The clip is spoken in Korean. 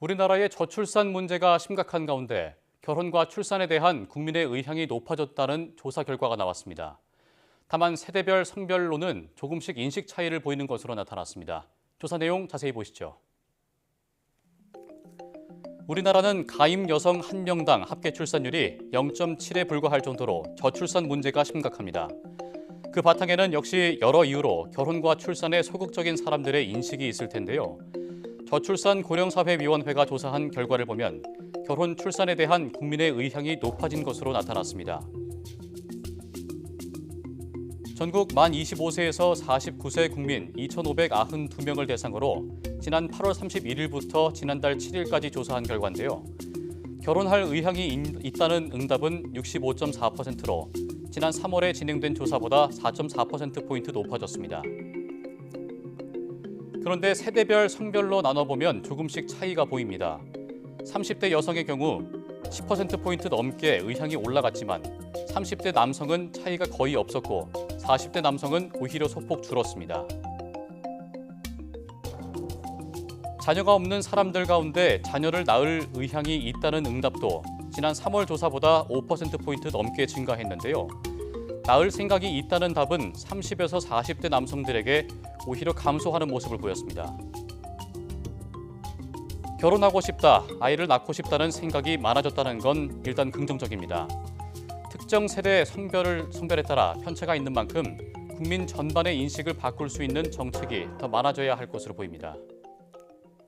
우리나라의 저출산 문제가 심각한 가운데 결혼과 출산에 대한 국민의 의향이 높아졌다는 조사 결과가 나왔습니다. 다만 세대별, 성별로는 조금씩 인식 차이를 보이는 것으로 나타났습니다. 조사 내용 자세히 보시죠. 우리나라는 가임 여성 1명당 합계 출산율이 0.7에 불과할 정도로 저출산 문제가 심각합니다. 그 바탕에는 역시 여러 이유로 결혼과 출산에 소극적인 사람들의 인식이 있을 텐데요. 저출산 고령사회위원회가 조사한 결과를 보면 결혼, 출산에 대한 국민의 의향이 높아진 것으로 나타났습니다. 전국 만 25세에서 49세 국민 2,592명을 대상으로 지난 8월 31일부터 지난달 7일까지 조사한 결과인데요. 결혼할 의향이 있다는 응답은 65.4%로 지난 3월에 진행된 조사보다 4.4%포인트 높아졌습니다. 그런데 세대별, 성별로 나눠보면 조금씩 차이가 보입니다. 30대 여성의 경우 10%포인트 넘게 의향이 올라갔지만 30대 남성은 차이가 거의 없었고 40대 남성은 오히려 소폭 줄었습니다. 자녀가 없는 사람들 가운데 자녀를 낳을 의향이 있다는 응답도 지난 3월 조사보다 5%포인트 넘게 증가했는데요. 낳을 생각이 있다는 답은 30에서 40대 남성들에게 오히려 감소하는 모습을 보였습니다. 결혼하고 싶다, 아이를 낳고 싶다는 생각이 많아졌다는 건 일단 긍정적입니다. 특정 세대, 성별에 따라 편차가 있는 만큼 국민 전반의 인식을 바꿀 수 있는 정책이 더 많아져야 할 것으로 보입니다.